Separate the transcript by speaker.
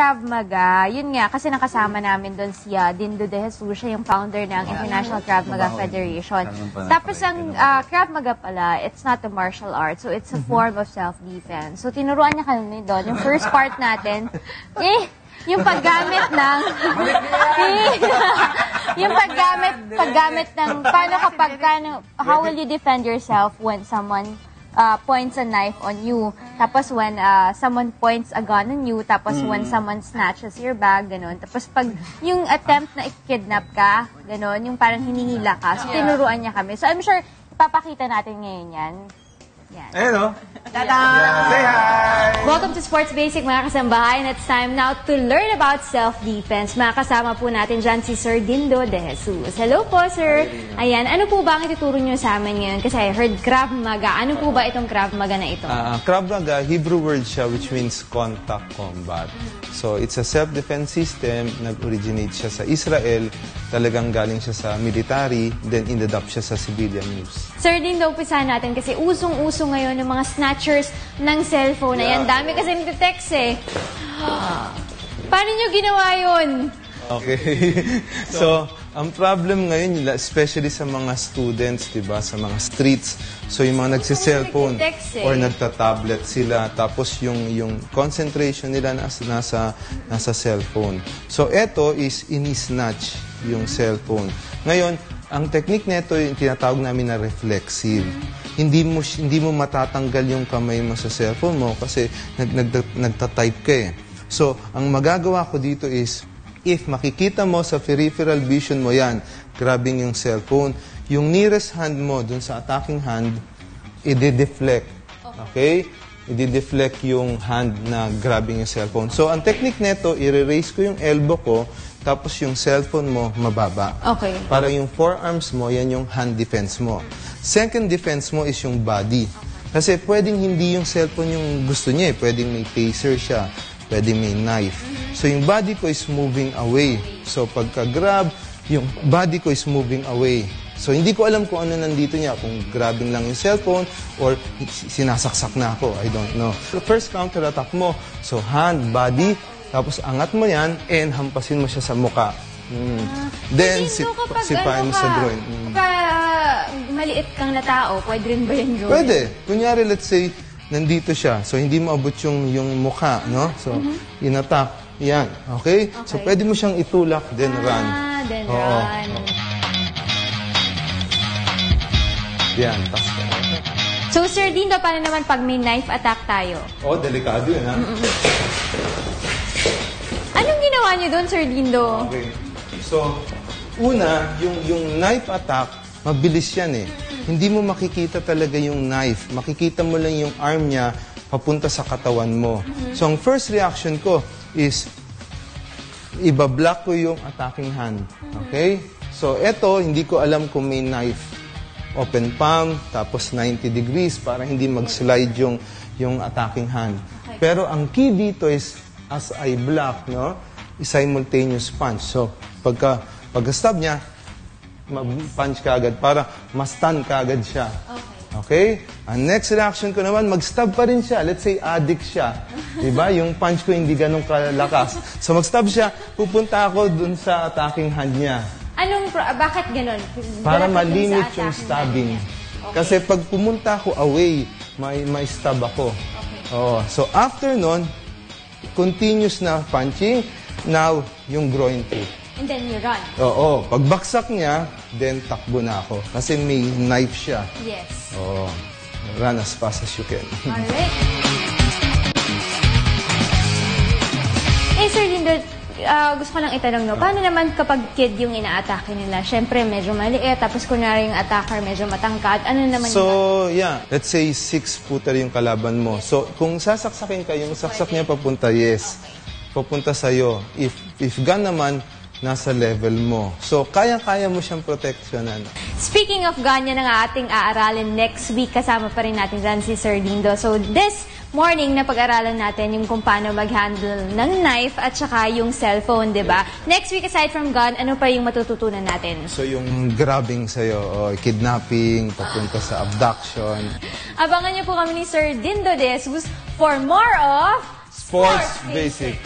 Speaker 1: Krav Maga, yun nga, kasi nakasama namin doon si Dindo De Jesus, siya yung founder ng International Krav Maga Federation. Tapos ang Krav Maga pala, it's not a martial art, so it's a form of self-defense. So tinuruan niya kami doon, yung first part natin, yung paggamit ng yung paggamit ng how will you defend yourself when someone points a knife on you, tapos when someone points a gun on you, tapos when someone snatches your bag, ganun. Tapos pag yung attempt na i-kidnap ka, ganun, yung parang hinihila ka, so tinuruan niya kami. So I'm sure ipapakita natin ngayon yan. Yan.
Speaker 2: Ayun o.
Speaker 1: Tada!
Speaker 2: Say hi!
Speaker 1: Welcome to Sports Basic, mga kasambahay. And it's time now to learn about self-defense. Mga kasama po natin dyan si Sir Dindo De Jesus. Hello po, sir. Ayan, ano po ba ang ituturo nyo sa amin ngayon? Kasi I heard Krav Maga. Ano po ba itong Krav Maga na ito?
Speaker 2: Krav Maga, Hebrew word siya, which means contact combat. So, it's a self-defense system. Nag-originate siya sa Israel. Talagang galing siya sa military. Then, in-adapt siya sa civilian use.
Speaker 1: Sir Dindo, upisahan natin kasi usong-uso ngayon ng mga snatchers ng cellphone. Ayan, dami kasi nagte-text eh. Paano nyo ginawa yun?
Speaker 2: Okay. So, ang problem ngayon, especially sa mga students, diba, sa mga streets, so yung mga nagsiselfone or nagta-tablet sila, tapos yung concentration nila nasa cellphone. So, eto is ini-snatch yung cellphone. Ngayon, ang technique nito yung tinatawag namin na reflexive. Hindi mo matatanggal yung kamay mo sa cellphone mo kasi nagta-type ka eh. So, ang magagawa ko dito is, if makikita mo sa peripheral vision mo yan, grabbing yung cellphone, yung nearest hand mo dun sa attacking hand, i-deflect. Okay? I-deflect yung hand na grabbing yung cellphone. So, ang technique nito, i-raise ko yung elbow ko, tapos yung cellphone mo, mababa.
Speaker 1: Okay.
Speaker 2: Para yung forearms mo, yan yung hand defense mo. Second defense mo is yung body. Kasi pwedeng hindi yung cellphone yung gusto niya eh. Pwedeng may taser siya, pwedeng may knife. So yung body ko is moving away. So pagka-grab, yung body ko is moving away. So hindi ko alam kung ano nandito niya, kung grabbing lang yung cellphone or sinasaksak na ako. I don't know. The first counter-attack mo, so hand, body, tapos angat mo yan and hampasin mo siya sa muka. Then, sipain mo sa groin.
Speaker 1: Kapag maliit kang na tao, pwede rin ba yung groin?
Speaker 2: Pwede. Kunyari, let's say, nandito siya. So, hindi mo abot yung mukha, no? So, in-attack. Yan. Okay? So, pwede mo siyang itulak, then run.
Speaker 1: Then run.
Speaker 2: Yan. Tapos ka.
Speaker 1: So, Sir Dindo, paano naman pag may knife attack tayo?
Speaker 2: Delikado yun, ha?
Speaker 1: Anong ginawa niyo doon, Sir Dindo?
Speaker 2: Okay. So, una, yung knife attack, mabilis yan eh. Hindi mo makikita talaga yung knife. Makikita mo lang yung arm niya papunta sa katawan mo. So, ang first reaction ko is, ibablock ko yung attacking hand. Okay? So, eto, hindi ko alam kung may knife. Open palm, tapos 90 degrees para hindi mag-slide yung attacking hand. Pero ang key dito is, as I block, no, simultaneous punch. So, pagka-stab niya, mag-punch ka agad para ma-stun ka agad siya. Okay? Ang next reaction ko naman, mag-stab pa rin siya. Let's say, addict siya. Diba? Yung punch ko hindi ganun kalakas. So, mag-stab siya, pupunta ako dun sa attacking hand niya.
Speaker 1: Bakit ganun?
Speaker 2: Para ma-limit yung stabbing. Kasi pag pumunta ako away, may stab ako. So, after nun, continuous na punching, now, yung groin too.
Speaker 1: And then you run.
Speaker 2: Oo. Pagbaksak niya, then takbo na ako. Kasi may knife siya.
Speaker 1: Yes.
Speaker 2: Oo. Run as fast as you can.
Speaker 1: Alright. Sir Dindo, gusto ko lang itanong, no? Paano naman kapag kid yung ina-atake nila? Siyempre, medyo maliit, tapos kunwari yung attacker medyo matangkad. Ano naman
Speaker 2: yeah. Let's say 6-footer yung kalaban mo. So, kung sasaksakin ka, yung saksak niya papunta, yes. Papunta sa'yo. If gun naman, nasa level mo. So, kaya-kaya mo siyang proteksyonan.
Speaker 1: Speaking of gun, yan ang ating aaralin next week. Kasama pa rin natin dyan si Sir Dindo. So, this morning na pag-aralan natin yung kung paano mag-handle ng knife at saka yung cellphone, di ba? Next week, aside from gun, ano pa yung matututunan natin?
Speaker 2: So, yung grabbing sa'yo, kidnapping, papunta sa abduction.
Speaker 1: Abangan niyo po kami ni Sir Dindo De Jesus for more of
Speaker 2: Sports Basic.